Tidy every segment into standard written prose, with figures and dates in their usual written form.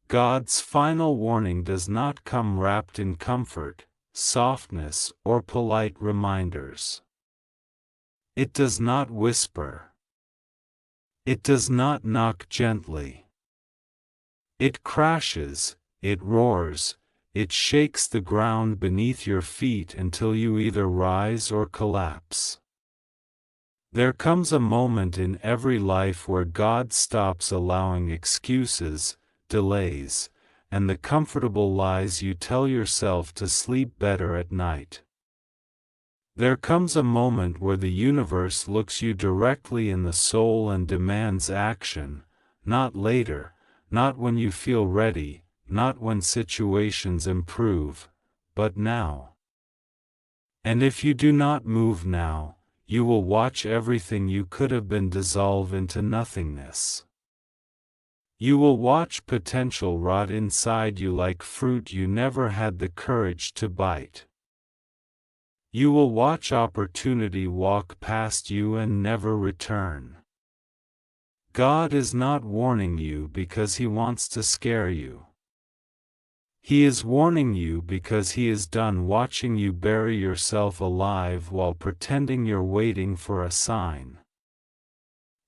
God's final warning does not come wrapped in comfort, softness, or polite reminders. It does not whisper. It does not knock gently. It crashes, it roars, it shakes the ground beneath your feet until you either rise or collapse. There comes a moment in every life where God stops allowing excuses, delays, and the comfortable lies you tell yourself to sleep better at night. There comes a moment where the universe looks you directly in the soul and demands action, not later, not when you feel ready, not when situations improve, but now. And if you do not move now, you will watch everything you could have been dissolve into nothingness. You will watch potential rot inside you like fruit you never had the courage to bite. You will watch opportunity walk past you and never return. God is not warning you because He wants to scare you. He is warning you because He is done watching you bury yourself alive while pretending you're waiting for a sign.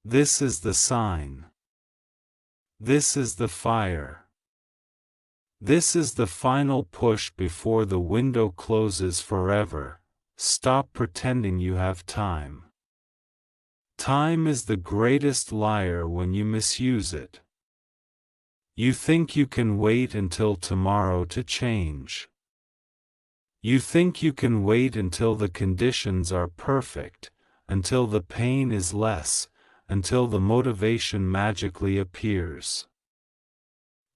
This is the sign. This is the fire. This is the final push before the window closes forever. Stop pretending you have time. Time is the greatest liar when you misuse it. You think you can wait until tomorrow to change. You think you can wait until the conditions are perfect, until the pain is less, until the motivation magically appears.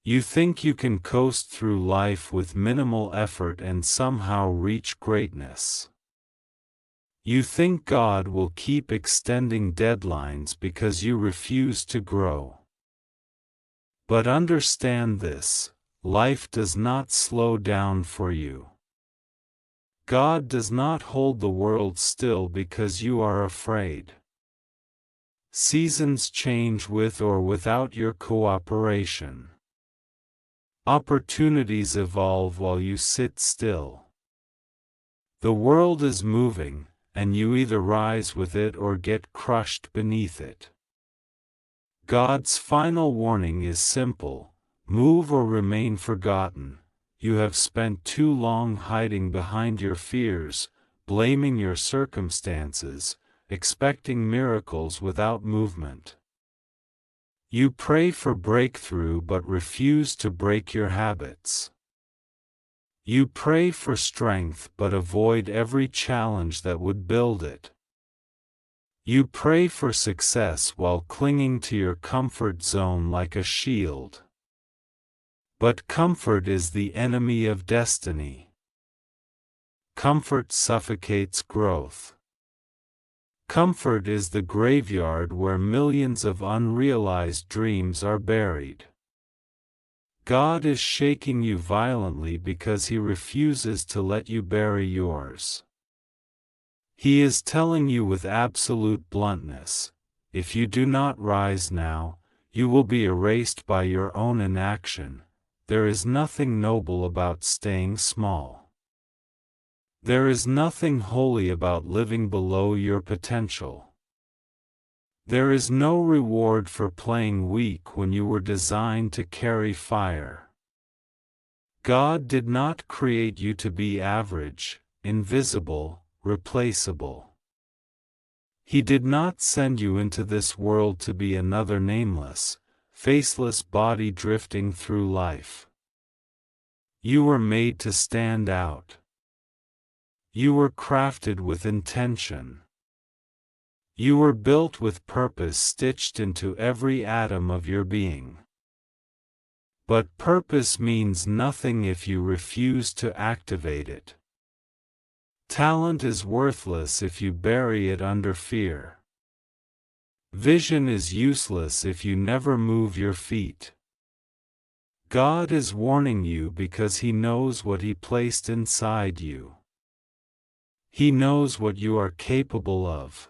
You think you can coast through life with minimal effort and somehow reach greatness. You think God will keep extending deadlines because you refuse to grow. But understand this, life does not slow down for you. God does not hold the world still because you are afraid. Seasons change with or without your cooperation. Opportunities evolve while you sit still. The world is moving, and you either rise with it or get crushed beneath it. God's final warning is simple: move or remain forgotten. You have spent too long hiding behind your fears, blaming your circumstances, expecting miracles without movement. You pray for breakthrough but refuse to break your habits. You pray for strength but avoid every challenge that would build it. You pray for success while clinging to your comfort zone like a shield. But comfort is the enemy of destiny. Comfort suffocates growth. Comfort is the graveyard where millions of unrealized dreams are buried. God is shaking you violently because He refuses to let you bury yours. He is telling you with absolute bluntness, if you do not rise now, you will be erased by your own inaction. There is nothing noble about staying small. There is nothing holy about living below your potential. There is no reward for playing weak when you were designed to carry fire. God did not create you to be average, invisible, replaceable. He did not send you into this world to be another nameless, faceless body drifting through life. You were made to stand out. You were crafted with intention. You were built with purpose stitched into every atom of your being. But purpose means nothing if you refuse to activate it. Talent is worthless if you bury it under fear. Vision is useless if you never move your feet. God is warning you because He knows what He placed inside you. He knows what you are capable of.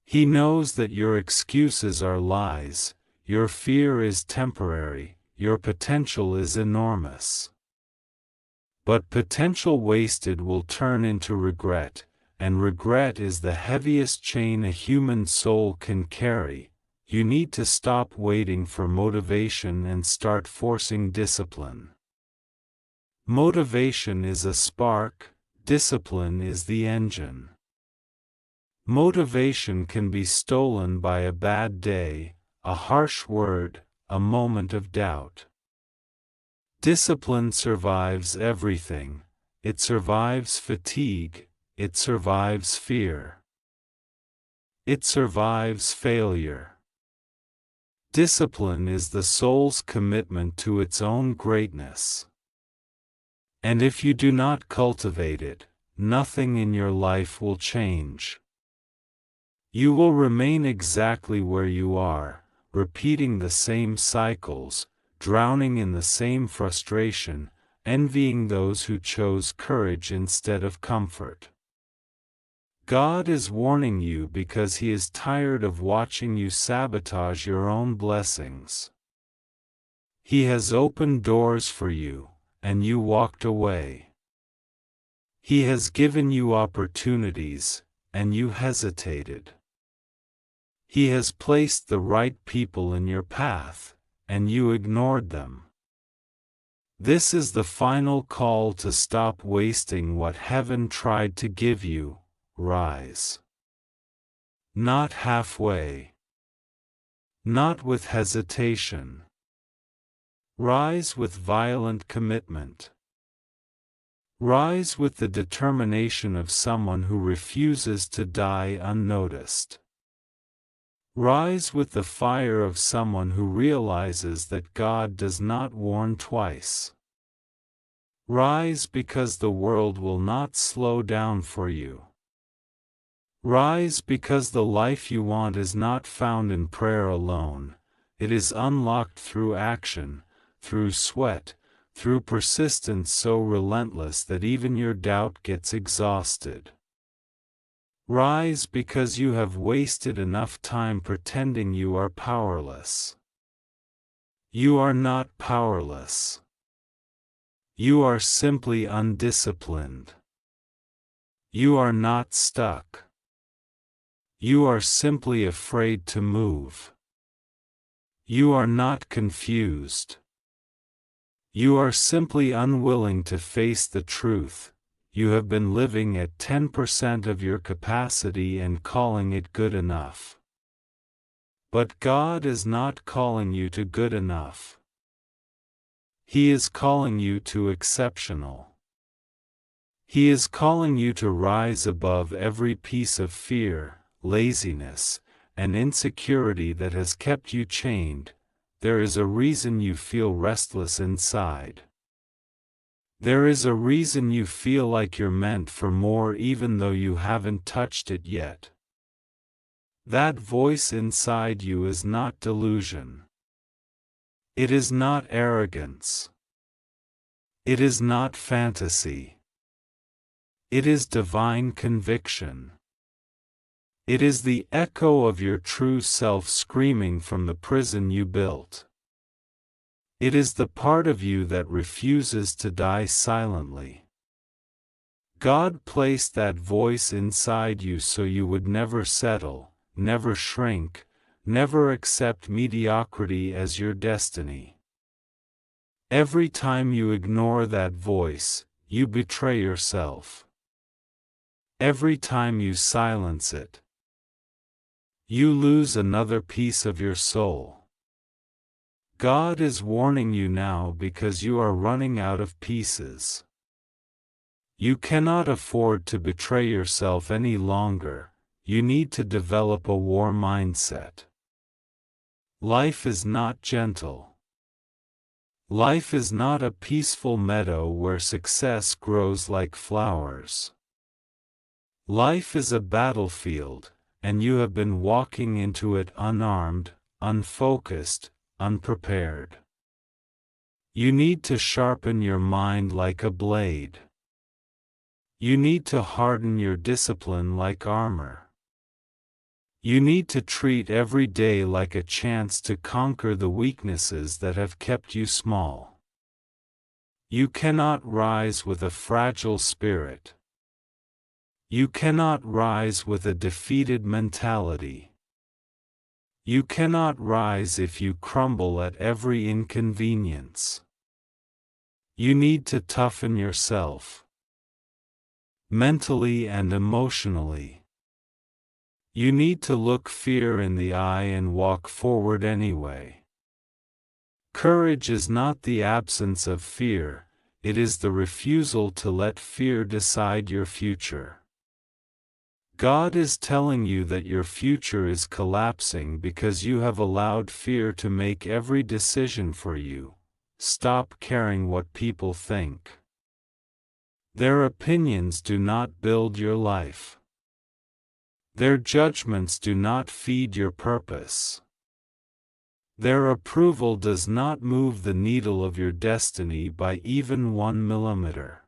He knows that your excuses are lies, your fear is temporary, your potential is enormous. But potential wasted will turn into regret, and regret is the heaviest chain a human soul can carry. You need to stop waiting for motivation and start forcing discipline. Motivation is a spark, discipline is the engine. Motivation can be stolen by a bad day, a harsh word, a moment of doubt. Discipline survives everything. It survives fatigue, it survives fear. It survives failure. Discipline is the soul's commitment to its own greatness. And if you do not cultivate it, nothing in your life will change. You will remain exactly where you are, repeating the same cycles, drowning in the same frustration, envying those who chose courage instead of comfort. God is warning you because He is tired of watching you sabotage your own blessings. He has opened doors for you, and you walked away. He has given you opportunities, and you hesitated. He has placed the right people in your path, and you ignored them. This is the final call to stop wasting what heaven tried to give you. Rise. Not halfway. Not with hesitation. Rise with violent commitment. Rise with the determination of someone who refuses to die unnoticed. Rise with the fire of someone who realizes that God does not warn twice. Rise because the world will not slow down for you. Rise because the life you want is not found in prayer alone, it is unlocked through action, through sweat, through persistence so relentless that even your doubt gets exhausted. Rise because you have wasted enough time pretending you are powerless. You are not powerless. You are simply undisciplined. You are not stuck. You are simply afraid to move. You are not confused. You are simply unwilling to face the truth. You have been living at 10% of your capacity and calling it good enough. But God is not calling you to good enough. He is calling you to exceptional. He is calling you to rise above every piece of fear, laziness, and insecurity that has kept you chained. There is a reason you feel restless inside. There is a reason you feel like you're meant for more even though you haven't touched it yet. That voice inside you is not delusion. It is not arrogance. It is not fantasy. It is divine conviction. It is the echo of your true self screaming from the prison you built. It is the part of you that refuses to die silently. God placed that voice inside you so you would never settle, never shrink, never accept mediocrity as your destiny. Every time you ignore that voice, you betray yourself. Every time you silence it, you lose another piece of your soul. God is warning you now because you are running out of pieces. You cannot afford to betray yourself any longer. You need to develop a war mindset. Life is not gentle. Life is not a peaceful meadow where success grows like flowers. Life is a battlefield, and you have been walking into it unarmed, unfocused, unprepared. You need to sharpen your mind like a blade. You need to harden your discipline like armor. You need to treat every day like a chance to conquer the weaknesses that have kept you small. You cannot rise with a fragile spirit. You cannot rise with a defeated mentality. You cannot rise if you crumble at every inconvenience. You need to toughen yourself, mentally and emotionally. You need to look fear in the eye and walk forward anyway. Courage is not the absence of fear, it is the refusal to let fear decide your future. God is telling you that your future is collapsing because you have allowed fear to make every decision for you. Stop caring what people think. Their opinions do not build your life. Their judgments do not feed your purpose. Their approval does not move the needle of your destiny by even 1 millimeter.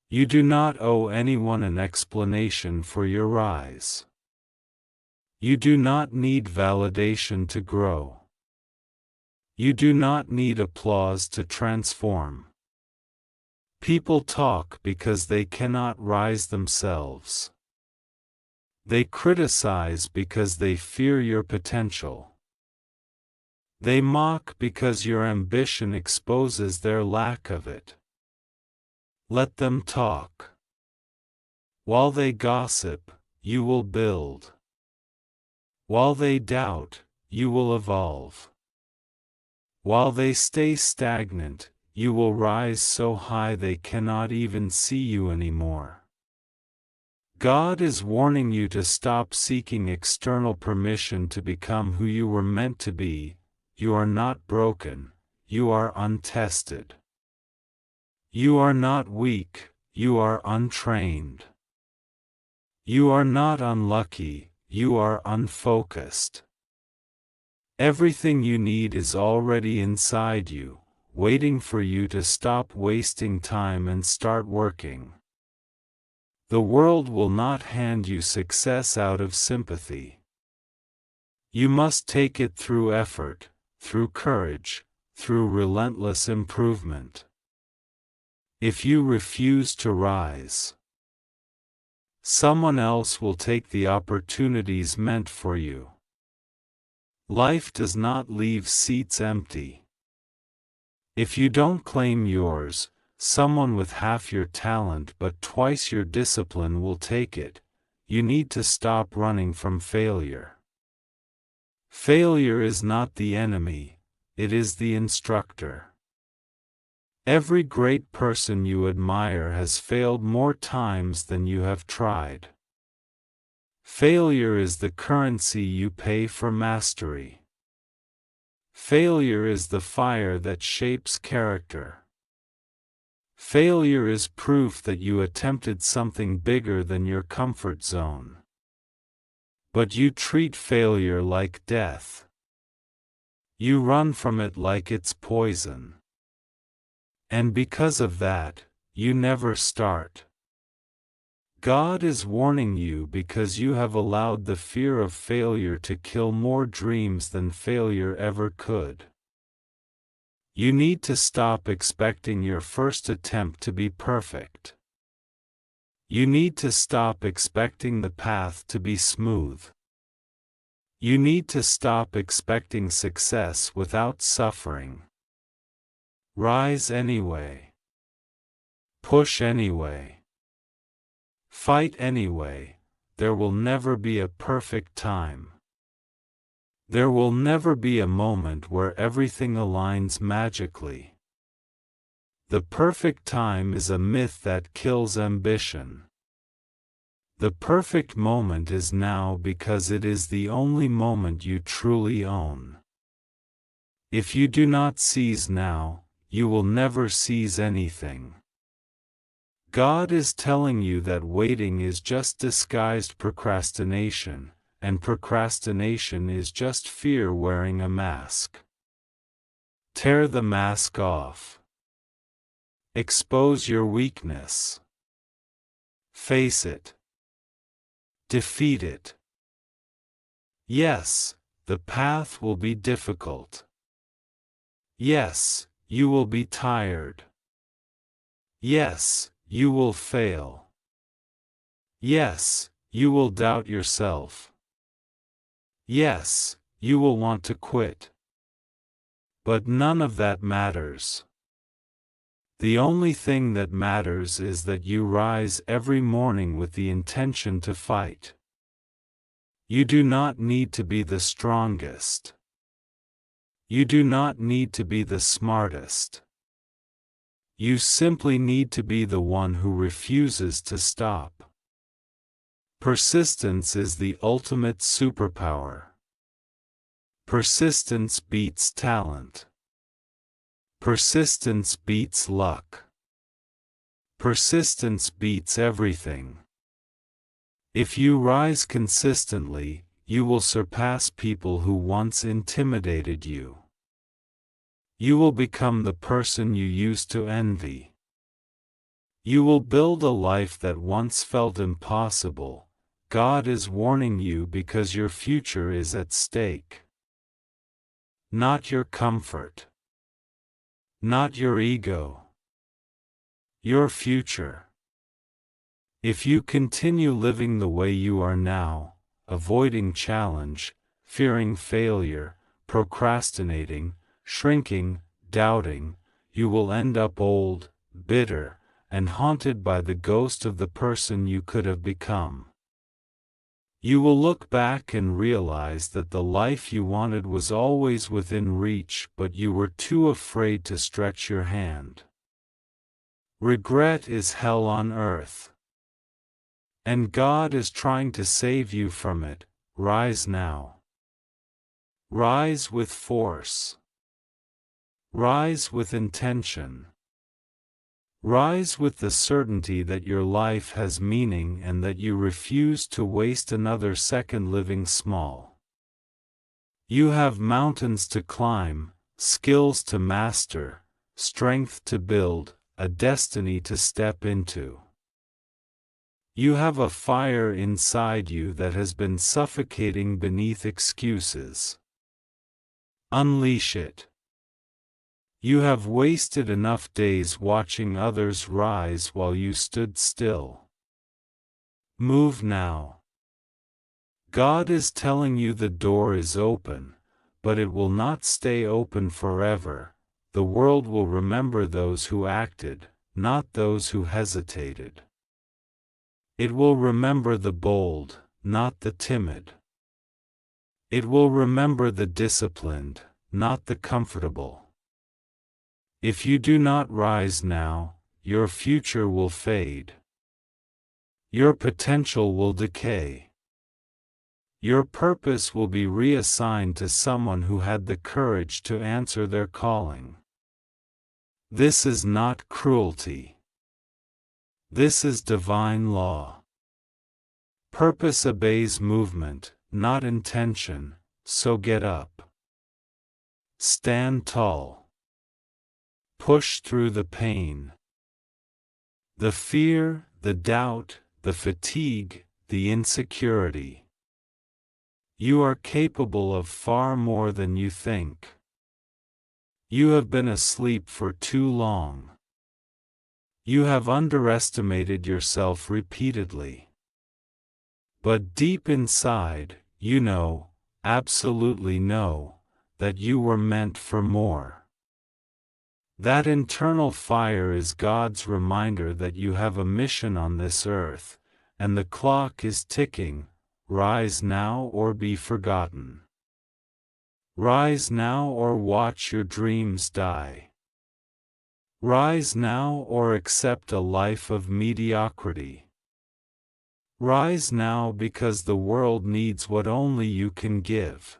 You do not owe anyone an explanation for your rise. You do not need validation to grow. You do not need applause to transform. People talk because they cannot rise themselves. They criticize because they fear your potential. They mock because your ambition exposes their lack of it. Let them talk. While they gossip, you will build. While they doubt, you will evolve. While they stay stagnant, you will rise so high they cannot even see you anymore. God is warning you to stop seeking external permission to become who you were meant to be. You are not broken, you are untested. You are not weak, you are untrained. You are not unlucky, you are unfocused. Everything you need is already inside you, waiting for you to stop wasting time and start working. The world will not hand you success out of sympathy. You must take it through effort, through courage, through relentless improvement. If you refuse to rise, someone else will take the opportunities meant for you. Life does not leave seats empty. If you don't claim yours, someone with half your talent but twice your discipline will take it. You need to stop running from failure. Failure is not the enemy, it is the instructor. Every great person you admire has failed more times than you have tried. Failure is the currency you pay for mastery. Failure is the fire that shapes character. Failure is proof that you attempted something bigger than your comfort zone. But you treat failure like death. You run from it like it's poison. And because of that, you never start. God is warning you because you have allowed the fear of failure to kill more dreams than failure ever could. You need to stop expecting your first attempt to be perfect. You need to stop expecting the path to be smooth. You need to stop expecting success without suffering. Rise anyway. Push anyway. Fight anyway. There will never be a perfect time. There will never be a moment where everything aligns magically. The perfect time is a myth that kills ambition. The perfect moment is now because it is the only moment you truly own. If you do not seize now, you will never seize anything. God is telling you that waiting is just disguised procrastination, and procrastination is just fear wearing a mask. Tear the mask off. Expose your weakness. Face it. Defeat it. Yes, the path will be difficult. Yes, you will be tired. Yes, you will fail. Yes, you will doubt yourself. Yes, you will want to quit. But none of that matters. The only thing that matters is that you rise every morning with the intention to fight. You do not need to be the strongest. You do not need to be the smartest. You simply need to be the one who refuses to stop. Persistence is the ultimate superpower. Persistence beats talent. Persistence beats luck. Persistence beats everything. If you rise consistently, you will surpass people who once intimidated you. You will become the person you used to envy. You will build a life that once felt impossible. God is warning you because your future is at stake. Not your comfort. Not your ego. Your future. If you continue living the way you are now, avoiding challenge, fearing failure, procrastinating, shrinking, doubting, you will end up old, bitter, and haunted by the ghost of the person you could have become. You will look back and realize that the life you wanted was always within reach, but you were too afraid to stretch your hand. Regret is hell on earth. And God is trying to save you from it. Rise now. Rise with force. Rise with intention. Rise with the certainty that your life has meaning and that you refuse to waste another second living small. You have mountains to climb, skills to master, strength to build, a destiny to step into. You have a fire inside you that has been suffocating beneath excuses. Unleash it. You have wasted enough days watching others rise while you stood still. Move now. God is telling you the door is open, but it will not stay open forever. The world will remember those who acted, not those who hesitated. It will remember the bold, not the timid. It will remember the disciplined, not the comfortable. If you do not rise now, your future will fade. Your potential will decay. Your purpose will be reassigned to someone who had the courage to answer their calling. This is not cruelty. This is divine law. Purpose obeys movement, not intention, so get up. Stand tall. Push through the pain. The fear, the doubt, the fatigue, the insecurity. You are capable of far more than you think. You have been asleep for too long. You have underestimated yourself repeatedly. But deep inside, you know, absolutely know, that you were meant for more. That internal fire is God's reminder that you have a mission on this earth, and the clock is ticking. Rise now or be forgotten. Rise now or watch your dreams die. Rise now or accept a life of mediocrity. Rise now because the world needs what only you can give.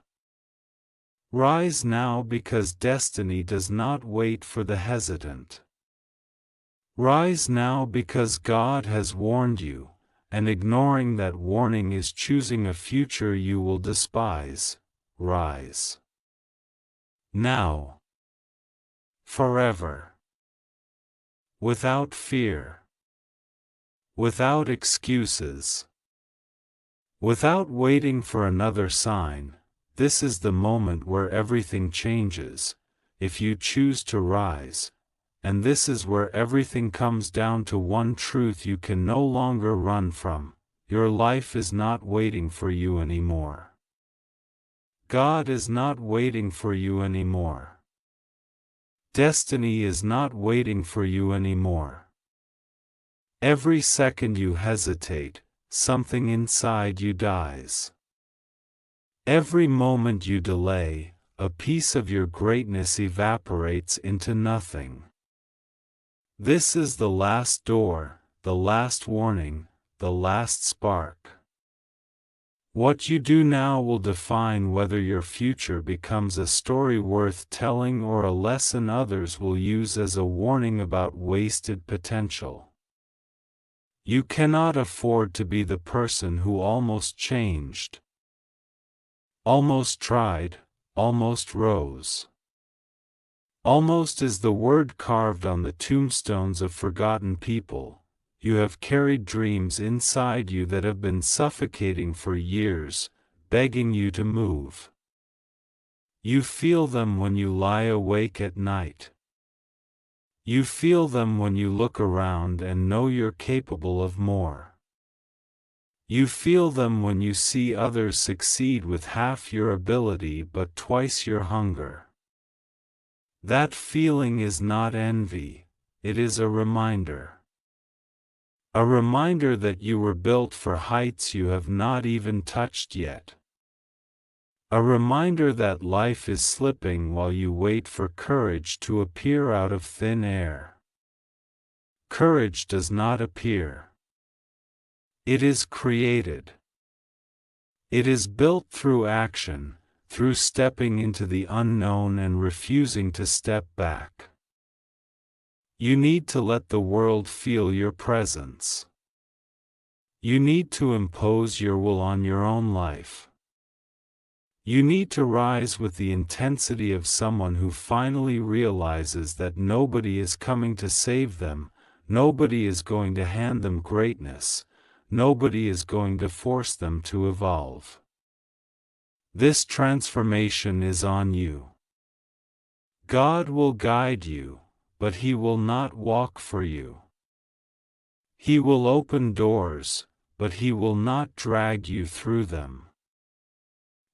Rise now because destiny does not wait for the hesitant. Rise now because God has warned you, and ignoring that warning is choosing a future you will despise. Rise. Now. Forever. Without fear. Without excuses. Without waiting for another sign, this is the moment where everything changes, if you choose to rise, and this is where everything comes down to one truth you can no longer run from: your life is not waiting for you anymore. God is not waiting for you anymore. Destiny is not waiting for you anymore. Every second you hesitate, something inside you dies. Every moment you delay, a piece of your greatness evaporates into nothing. This is the last door, the last warning, the last spark. What you do now will define whether your future becomes a story worth telling or a lesson others will use as a warning about wasted potential. You cannot afford to be the person who almost changed, almost tried, almost rose. Almost is the word carved on the tombstones of forgotten people. You have carried dreams inside you that have been suffocating for years, begging you to move. You feel them when you lie awake at night. You feel them when you look around and know you're capable of more. You feel them when you see others succeed with half your ability but twice your hunger. That feeling is not envy, it is a reminder. A reminder that you were built for heights you have not even touched yet. A reminder that life is slipping while you wait for courage to appear out of thin air. Courage does not appear. It is created. It is built through action, through stepping into the unknown and refusing to step back. You need to let the world feel your presence. You need to impose your will on your own life. You need to rise with the intensity of someone who finally realizes that nobody is coming to save them, nobody is going to hand them greatness, nobody is going to force them to evolve. This transformation is on you. God will guide you, but He will not walk for you. He will open doors, but He will not drag you through them.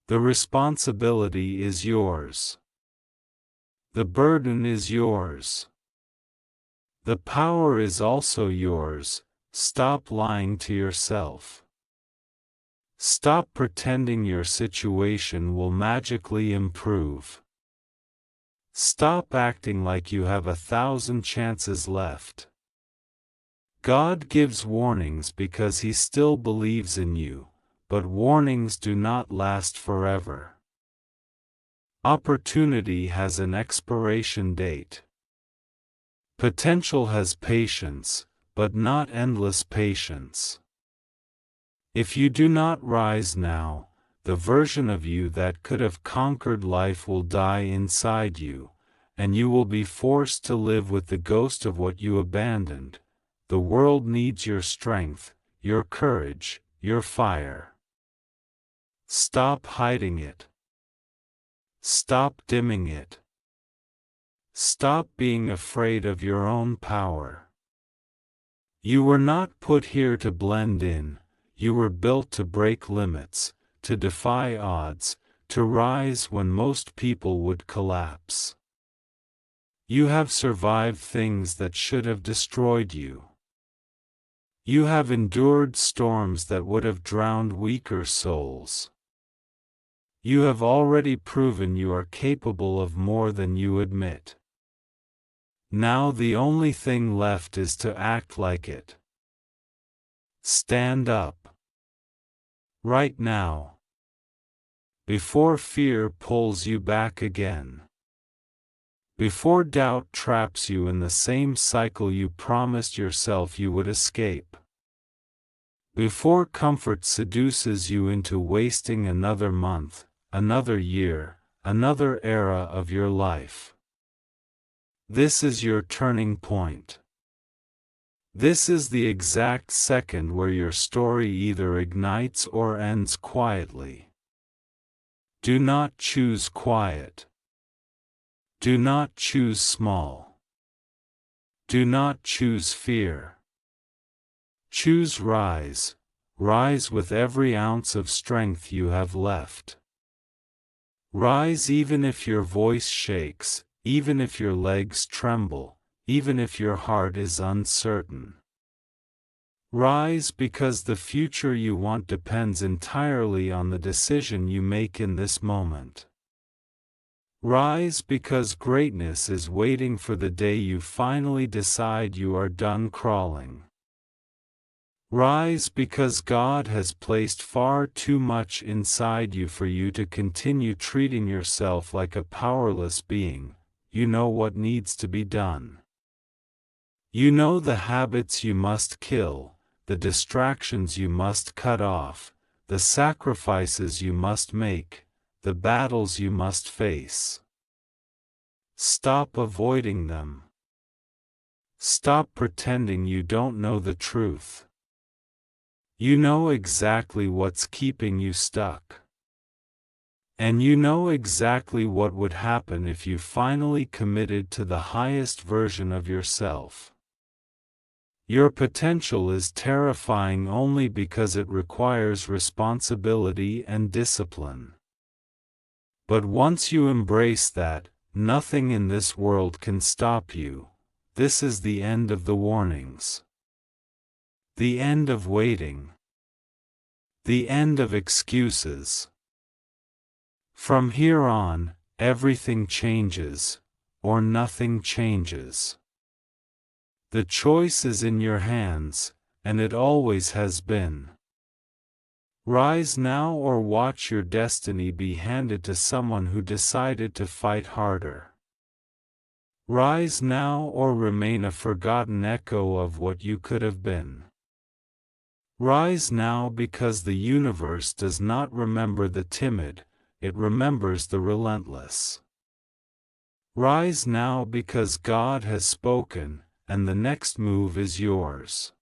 The responsibility is yours. The burden is yours. The power is also yours. Stop lying to yourself. Stop pretending your situation will magically improve. Stop acting like you have 1,000 chances left. God gives warnings because He still believes in you, but warnings do not last forever. Opportunity has an expiration date. Potential has patience, but not endless patience. If you do not rise now, the version of you that could have conquered life will die inside you, and you will be forced to live with the ghost of what you abandoned. The world needs your strength, your courage, your fire. Stop hiding it. Stop dimming it. Stop being afraid of your own power. You were not put here to blend in, you were built to break limits, to defy odds, to rise when most people would collapse. You have survived things that should have destroyed you. You have endured storms that would have drowned weaker souls. You have already proven you are capable of more than you admit. Now the only thing left is to act like it. Stand up. Right now. Before fear pulls you back again. Before doubt traps you in the same cycle you promised yourself you would escape. Before comfort seduces you into wasting another month, another year, another era of your life. This is your turning point. This is the exact second where your story either ignites or ends quietly. Do not choose quiet. Do not choose small. Do not choose fear. Choose rise, rise with every ounce of strength you have left. Rise even if your voice shakes, even if your legs tremble, even if your heart is uncertain. Rise because the future you want depends entirely on the decision you make in this moment. Rise because greatness is waiting for the day you finally decide you are done crawling. Rise because God has placed far too much inside you for you to continue treating yourself like a powerless being. You know what needs to be done. You know the habits you must kill, the distractions you must cut off, the sacrifices you must make, the battles you must face. Stop avoiding them. Stop pretending you don't know the truth. You know exactly what's keeping you stuck. And you know exactly what would happen if you finally committed to the highest version of yourself. Your potential is terrifying only because it requires responsibility and discipline. But once you embrace that, nothing in this world can stop you. This is the end of the warnings. The end of waiting. The end of excuses. From here on, everything changes, or nothing changes. The choice is in your hands, and it always has been. Rise now or watch your destiny be handed to someone who decided to fight harder. Rise now or remain a forgotten echo of what you could have been. Rise now because the universe does not remember the timid, it remembers the relentless. Rise now because God has spoken, and the next move is yours.